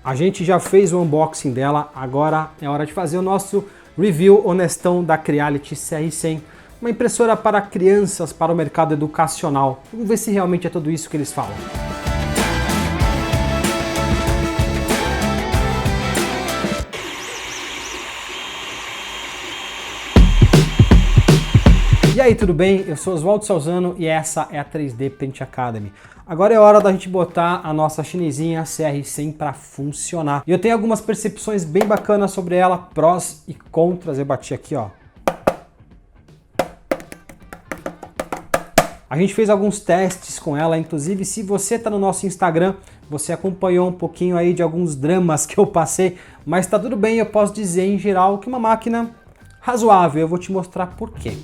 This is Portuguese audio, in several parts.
A gente já fez o unboxing dela, agora é hora de fazer o nosso review honestão da Creality CR100, uma impressora para crianças, para o mercado educacional. Vamos ver se realmente é tudo isso que eles falam. E aí, tudo bem? Eu sou Oswaldo Salzano e essa é a 3D Paint Academy. Agora é hora da gente botar a nossa chinesinha CR100 para funcionar. E eu tenho algumas percepções bem bacanas sobre ela, prós e contras. Eu bati aqui, ó. A gente fez alguns testes com ela, inclusive se você está no nosso Instagram, você acompanhou um pouquinho aí de alguns dramas que eu passei, mas tá tudo bem, eu posso dizer em geral que é uma máquina razoável. Eu vou te mostrar por quê.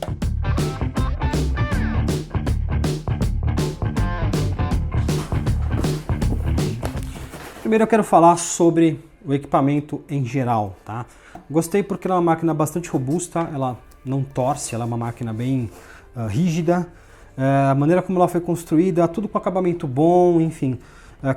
Primeiro eu quero falar sobre o equipamento em geral, tá? Gostei porque ela é uma máquina bastante robusta, ela não torce, ela é uma máquina bem rígida, a maneira como ela foi construída, tudo com acabamento bom, enfim,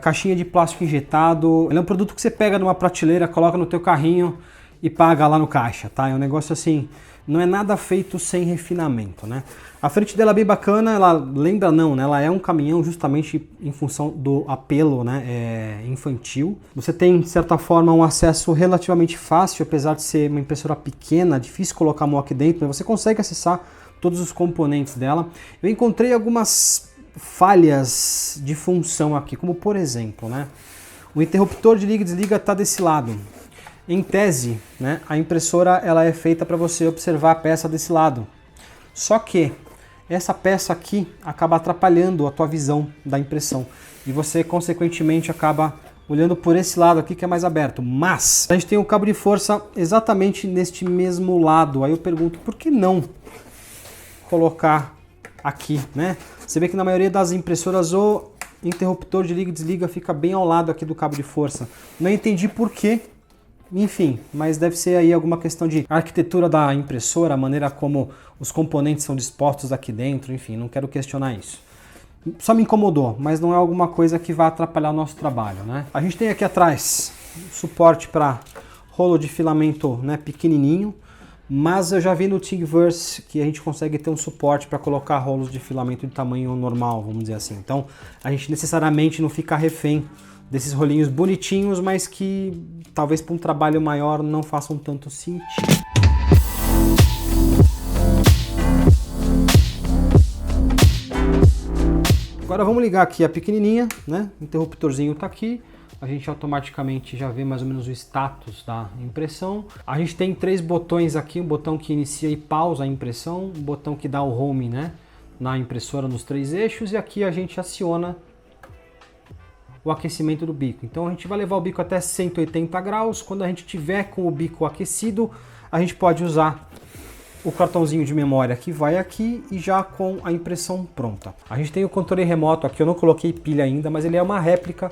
caixinha de plástico injetado. Ela é um produto que você pega numa prateleira, coloca no teu carrinho e paga lá no caixa, tá? É um negócio assim, não é nada feito sem refinamento, né? A frente dela é bem bacana, ela lembra não, né? Ela é um caminhão justamente em função do apelo, né? Infantil. Você tem, de certa forma, um acesso relativamente fácil, apesar de ser uma impressora pequena, difícil colocar a mão aqui dentro, mas você consegue acessar todos os componentes dela. Eu encontrei algumas falhas de função aqui, como por exemplo, né? O interruptor de liga e desliga está desse lado. Em tese, né, a impressora ela é feita para você observar a peça desse lado. Só que essa peça aqui acaba atrapalhando a tua visão da impressão e você consequentemente acaba olhando por esse lado aqui que é mais aberto. Mas a gente tem o cabo de força exatamente neste mesmo lado. Aí eu pergunto, por que não colocar aqui, né? Você vê que na maioria das impressoras o interruptor de liga e desliga fica bem ao lado aqui do cabo de força. Não entendi por quê. Enfim, mas deve ser aí alguma questão de arquitetura da impressora, a maneira como os componentes são dispostos aqui dentro, enfim, não quero questionar isso. Só me incomodou, mas não é alguma coisa que vai atrapalhar o nosso trabalho, né? A gente tem aqui atrás suporte para rolo de filamento, né, pequenininho, mas eu já vi no Thingiverse que a gente consegue ter um suporte para colocar rolos de filamento de tamanho normal, vamos dizer assim. Então, a gente necessariamente não fica refém desses rolinhos bonitinhos, mas que talvez para um trabalho maior não façam tanto sentido. Agora vamos ligar aqui a pequenininha, né? O interruptorzinho está aqui. A gente automaticamente já vê mais ou menos o status da impressão. A gente tem 3 botões aqui, um botão que inicia e pausa a impressão, um botão que dá o home, né, na impressora nos 3 eixos, e aqui a gente aciona o aquecimento do bico. Então a gente vai levar o bico até 180 graus. Quando a gente tiver com o bico aquecido, a gente pode usar o cartãozinho de memória que vai aqui e já com a impressão pronta. A gente tem o controle remoto aqui, eu não coloquei pilha ainda, mas ele é uma réplica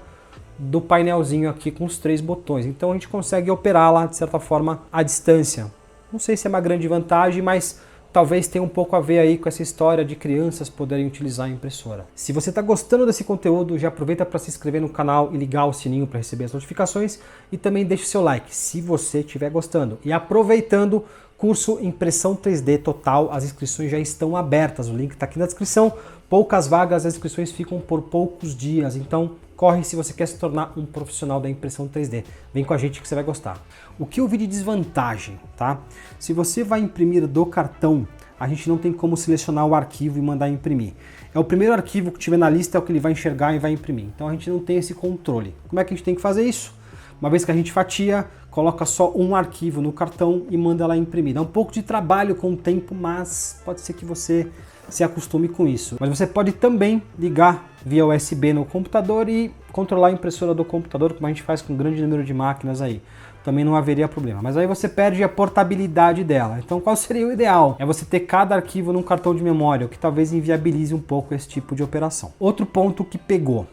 do painelzinho aqui com os 3 botões. Então a gente consegue operar lá de certa forma à distância. Não sei se é uma grande vantagem, mas talvez tenha um pouco a ver aí com essa história de crianças poderem utilizar a impressora. Se você está gostando desse conteúdo, já aproveita para se inscrever no canal e ligar o sininho para receber as notificações e também deixe o seu like se você estiver gostando. E aproveitando, curso Impressão 3D Total, as inscrições já estão abertas, o link está aqui na descrição. Poucas vagas, as inscrições ficam por poucos dias, então corre se você quer se tornar um profissional da impressão 3D. Vem com a gente que você vai gostar. O que eu vi de desvantagem, tá? Se você vai imprimir do cartão, a gente não tem como selecionar o arquivo e mandar imprimir. É o primeiro arquivo que tiver na lista, é o que ele vai enxergar e vai imprimir. Então a gente não tem esse controle. Como é que a gente tem que fazer isso? Uma vez que a gente fatia, coloca só um arquivo no cartão e manda lá imprimir. Dá um pouco de trabalho com o tempo, mas pode ser que você se acostume com isso. Mas você pode também ligar via USB no computador e controlar a impressora do computador, como a gente faz com um grande número de máquinas aí. Também não haveria problema. Mas aí você perde a portabilidade dela. Então qual seria o ideal? É você ter cada arquivo num cartão de memória, o que talvez inviabilize um pouco esse tipo de operação. Outro ponto que pegou.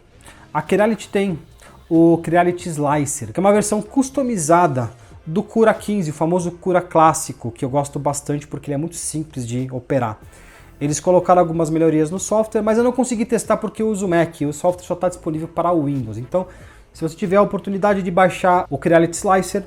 A Creality tem o Creality Slicer, que é uma versão customizada do Cura 15, o famoso Cura clássico, que eu gosto bastante porque ele é muito simples de operar. Eles colocaram algumas melhorias no software, mas eu não consegui testar porque eu uso o Mac, e o software só está disponível para o Windows. Então, Se você tiver a oportunidade de baixar o Creality Slicer,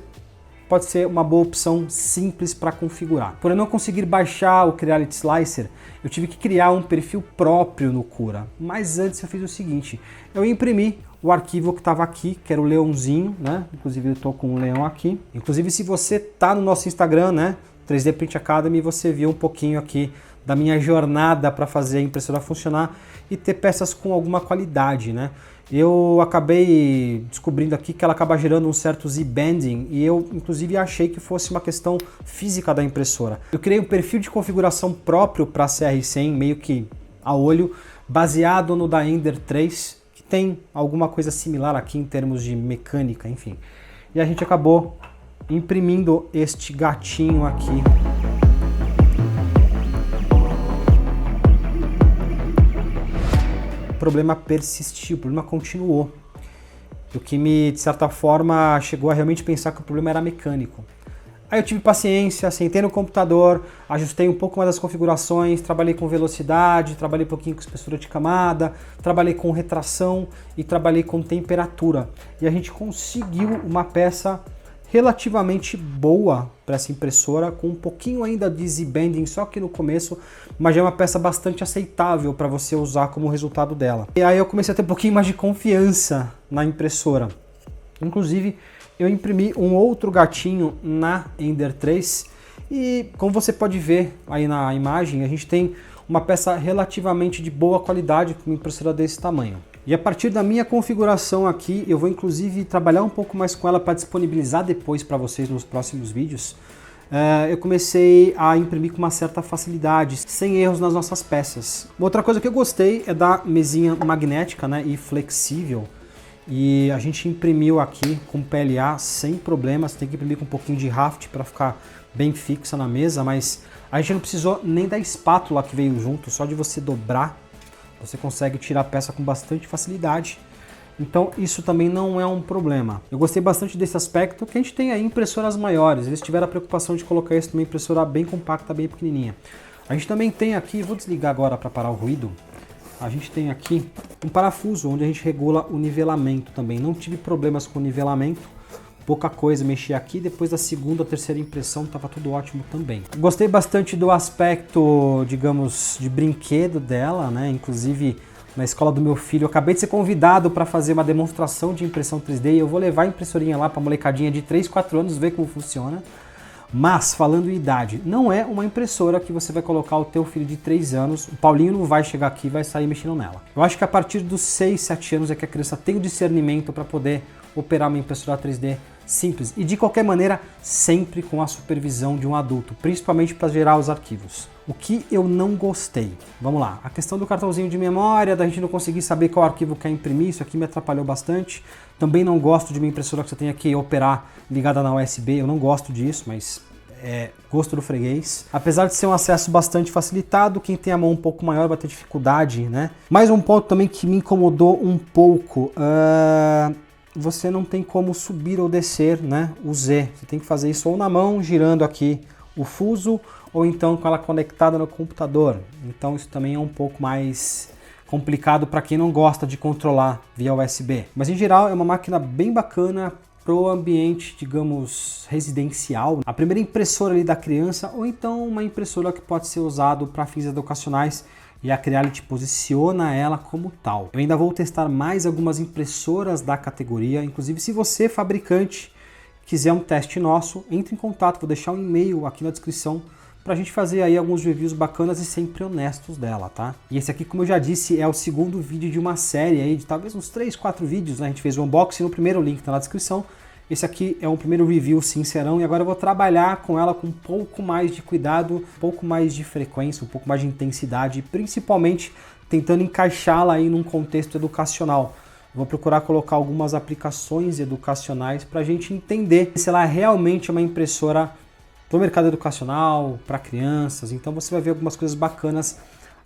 pode ser uma boa opção simples para configurar. Por eu não conseguir baixar o Creality Slicer, eu tive que criar um perfil próprio no Cura. Mas antes eu fiz o seguinte, eu imprimi o arquivo que estava aqui, que era o leãozinho, né? Inclusive eu estou com um leão aqui. Inclusive se você tá no nosso Instagram, né? 3D Print Academy, você viu um pouquinho aqui da minha jornada para fazer a impressora funcionar e ter peças com alguma qualidade, né? Eu acabei descobrindo aqui que ela acaba gerando um certo Z-Bending e eu inclusive achei que fosse uma questão física da impressora. Eu criei um perfil de configuração próprio para a CR100, meio que a olho, baseado no da Ender 3, que tem alguma coisa similar aqui em termos de mecânica, enfim. E a gente acabou imprimindo este gatinho aqui. O problema persistiu, o problema continuou. O que me, de certa forma, chegou a realmente pensar que o problema era mecânico. Aí eu tive paciência, sentei no computador, ajustei um pouco mais as configurações, trabalhei com velocidade, trabalhei um pouquinho com espessura de camada, trabalhei com retração e trabalhei com temperatura. E a gente conseguiu uma peça relativamente boa para essa impressora, com um pouquinho ainda de Z-Bending só aqui no começo, mas já é uma peça bastante aceitável para você usar como resultado dela. E aí eu comecei a ter um pouquinho mais de confiança na impressora. Inclusive, eu imprimi um outro gatinho na Ender 3 e como você pode ver aí na imagem, a gente tem uma peça relativamente de boa qualidade com uma impressora desse tamanho. E a partir da minha configuração aqui, eu vou inclusive trabalhar um pouco mais com ela para disponibilizar depois para vocês nos próximos vídeos. Eu comecei a imprimir com uma certa facilidade, sem erros nas nossas peças. Outra coisa que eu gostei é da mesinha magnética, né, e flexível. E a gente imprimiu aqui com PLA sem problemas, tem que imprimir com um pouquinho de raft para ficar bem fixa na mesa, mas a gente não precisou nem da espátula que veio junto, só de você dobrar, você consegue tirar a peça com bastante facilidade. Então isso também não é um problema. Eu gostei bastante desse aspecto, que a gente tem aí impressoras maiores, eles tiveram a preocupação de colocar isso numa impressora bem compacta, bem pequenininha. A gente também tem aqui, vou desligar agora para parar o ruído, a gente tem aqui um parafuso onde a gente regula o nivelamento também. Não tive problemas com o nivelamento, pouca coisa, mexi aqui, depois da segunda, terceira impressão estava tudo ótimo também. Gostei bastante do aspecto, digamos, de brinquedo dela, né? Inclusive na escola do meu filho, eu acabei de ser convidado para fazer uma demonstração de impressão 3D e eu vou levar a impressorinha lá para a molecadinha de 3, 4 anos ver como funciona. Mas, falando em idade, não é uma impressora que você vai colocar o teu filho de 3 anos, o Paulinho não vai chegar aqui e vai sair mexendo nela. Eu acho que a partir dos 6, 7 anos é que a criança tem o discernimento para poder operar uma impressora 3D simples e de qualquer maneira sempre com a supervisão de um adulto, principalmente para gerar os arquivos. O que eu não gostei, vamos lá, a questão do cartãozinho de memória, da gente não conseguir saber qual arquivo quer imprimir, isso aqui me atrapalhou bastante. Também não gosto de uma impressora que você tenha que operar ligada na USB, eu não gosto disso, mas é gosto do freguês. Apesar de ser um acesso bastante facilitado, quem tem a mão um pouco maior vai ter dificuldade, né? Mais um ponto também que me incomodou um pouco, você não tem como subir ou descer, né, o Z. Você tem que fazer isso ou na mão, girando aqui o fuso, ou então com ela conectada no computador. Então isso também é um pouco mais complicado para quem não gosta de controlar via USB. Mas em geral é uma máquina bem bacana para o ambiente, digamos, residencial. A primeira impressora ali da criança, ou então uma impressora que pode ser usada para fins educacionais, e a Creality posiciona ela como tal. Eu ainda vou testar mais algumas impressoras da categoria, inclusive se você, fabricante, quiser um teste nosso, entre em contato, vou deixar um e-mail aqui na descrição para a gente fazer aí alguns reviews bacanas e sempre honestos dela, tá? E esse aqui, como eu já disse, é o segundo vídeo de uma série aí, de talvez uns 3, 4 vídeos, né? A gente fez o unboxing no primeiro, link tá na descrição. Esse aqui é um primeiro review sincerão e agora eu vou trabalhar com ela com um pouco mais de cuidado, um pouco mais de frequência, um pouco mais de intensidade, principalmente tentando encaixá-la aí num contexto educacional. Vou procurar colocar algumas aplicações educacionais para a gente entender se ela realmente é uma impressora para o mercado educacional, para crianças. Então você vai ver algumas coisas bacanas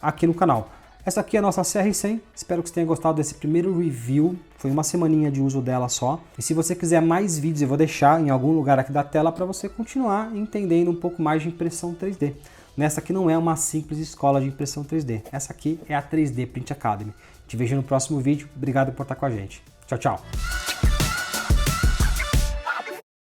aqui no canal. Essa aqui é a nossa CR100, espero que você tenha gostado desse primeiro review, foi uma semaninha de uso dela só. E se você quiser mais vídeos, eu vou deixar em algum lugar aqui da tela para você continuar entendendo um pouco mais de impressão 3D. Nessa aqui não é uma simples escola de impressão 3D, essa aqui é a 3D Print Academy. Te vejo no próximo vídeo, obrigado por estar com a gente. Tchau, tchau!